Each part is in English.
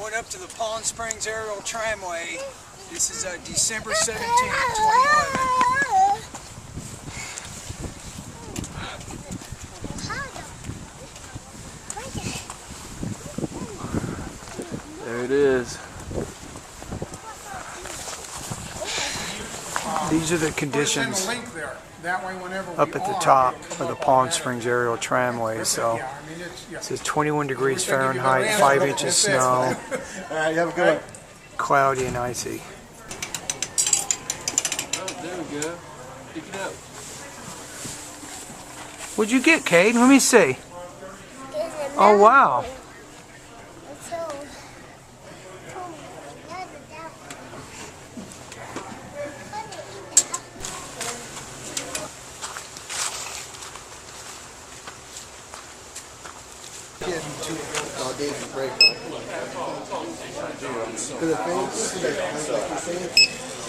Going up to the Palm Springs Aerial Tramway. This is December 17th, 2011. There it is. These are the conditions up at the top of the Palm Springs Aerial Tramway. So it says 21 degrees Fahrenheit, 5 inches snow. All right, you have a good one. Cloudy and icy. There we go. Pick it up. What'd you get, Cade? Let me see. Oh, wow.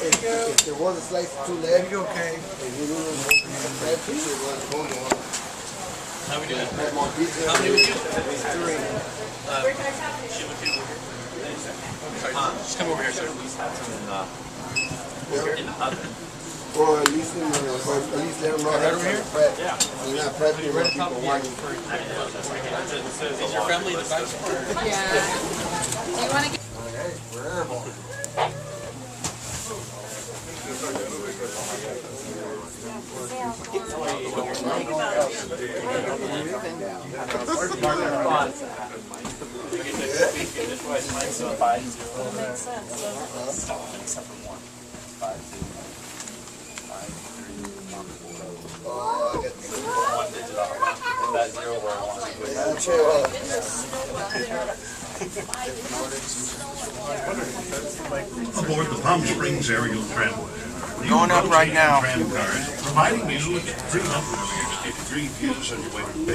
If there was a slice too left, you okay? How we doing? How many with you? Just come over here, sir. or at least let them know Right over here? prep. Yeah. You're not prepping when people want you. Is your family in the back? Yeah. Do you want to get... Hey, we're airborne. Aboard the Palm Springs Aerial Tramway. Going up right now. Tram cars, providing you with 360-degree views on your way to the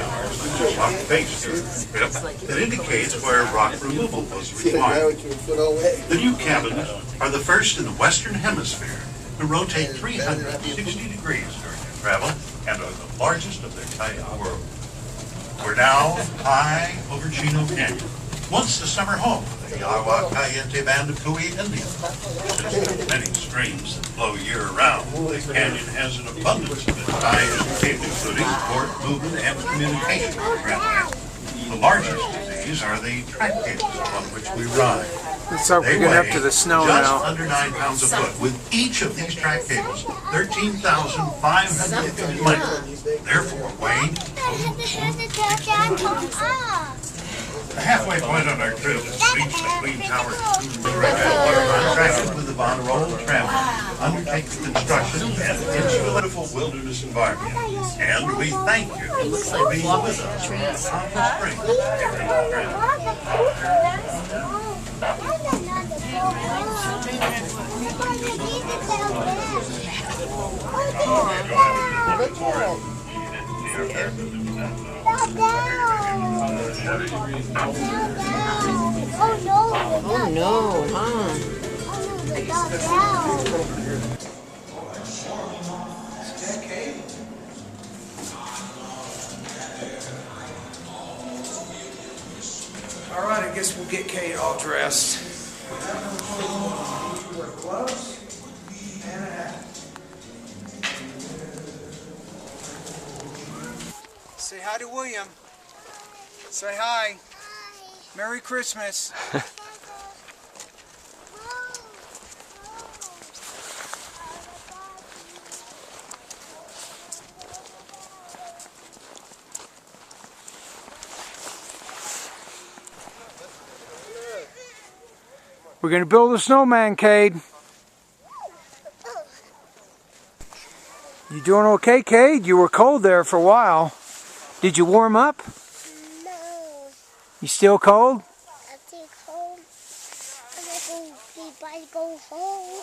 rock base that indicates where rock removal was required. The new cabins are the first in the Western Hemisphere to rotate 360 degrees during their travel and are the largest of their type in the world. We're now high over Chino Canyon, once the summer home of the Agua Caliente Band of Cuyí Indians. Since there are many streams that flow year-round, the canyon has an abundance of ties, including port, movement, and communication with Tramway. The largest of these are the track cables upon which we ride. So we're getting up to the snow just now. under 9 pounds a foot. With each of these track cables, 13,550 length, therefore weighing the halfway point on our trip is to reach the Queen Tower contracted with the Von Roll Tramway, undertake the construction and its beautiful wilderness environment. And we thank you for being with us on Palm Springs Aerial Tramway. Oh no, huh? All right, I guess we'll get Kate all dressed. Wear gloves and a hat. Say hi to William. Say hi. Merry Christmas. We're going to build a snowman, Cade. You doing okay, Cade? You were cold there for a while. Did you warm up? No. You still cold? I'm still cold. I'm going to go home.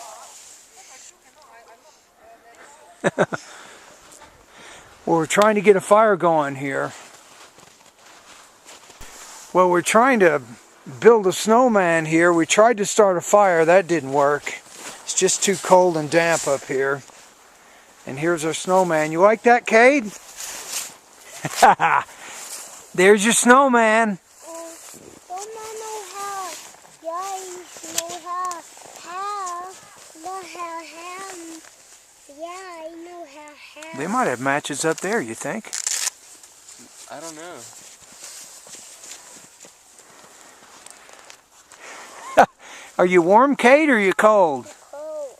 Well, we're trying to get a fire going here. Well, we're trying to build a snowman here. We tried to start a fire. That didn't work. It's just too cold and damp up here. And here's our snowman. You like that, Cade? There's your snowman. Don't know how. Yeah. Yeah, I know how. They might have matches up there, you think? I don't know. Are you warm, Kate, or are you cold? Cold.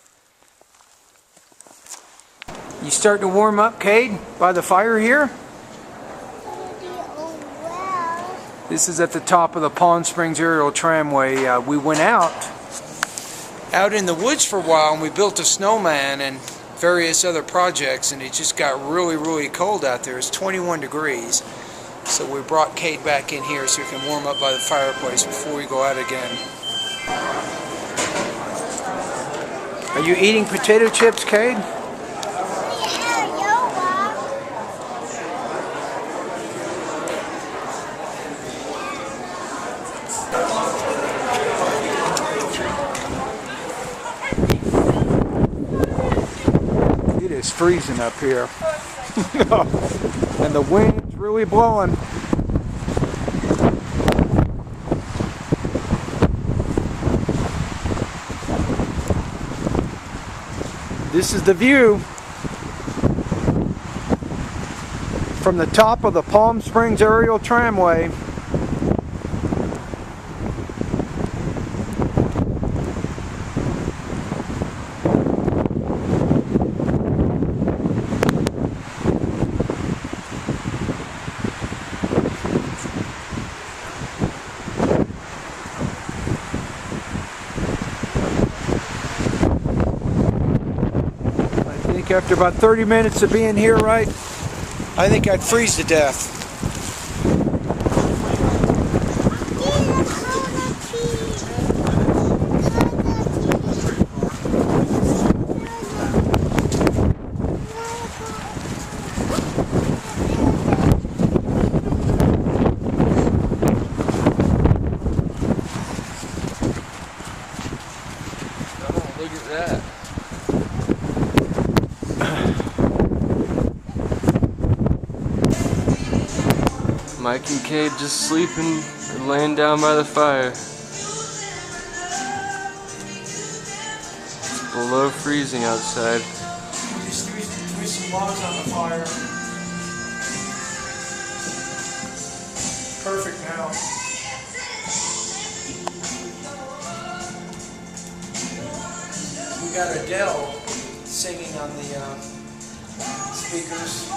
You starting to warm up, Kate, by the fire here? Well. This is at the top of the Palm Springs Aerial Tramway. We went out in the woods for a while, and we built a snowman and various other projects, and it just got really, really cold out there. It's 21 degrees. So we brought Kate back in here so we can warm up by the fireplace before we go out again. Are you eating potato chips, Kate? It is freezing up here. And the wind's really blowing. This is the view from the top of the Palm Springs Aerial Tramway. After about 30 minutes of being here, right, I think I'd freeze to death. Oh, look at that. Mike and Kate just sleeping and laying down by the fire. It's below freezing outside. Just threw some logs on the fire. Perfect now. We got Adele singing on the speakers.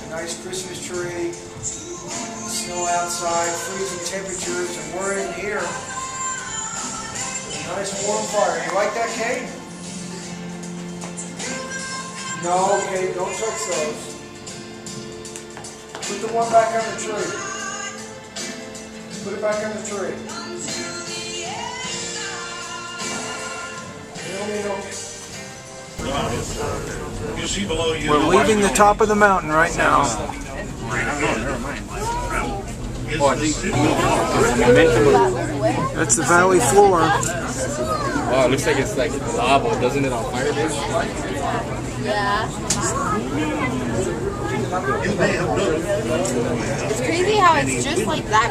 A nice Christmas tree, snow outside, freezing temperatures, and we're in here. A nice warm fire. You like that, Kate? No, Kate, don't touch those. Put the one back on the tree. Put it back on the tree. You see below you. We're leaving the top of the mountain right now. That's the valley floor. Wow, it looks like it's like lava, doesn't it, on fire, baby? Yeah. It's crazy how it's just like that.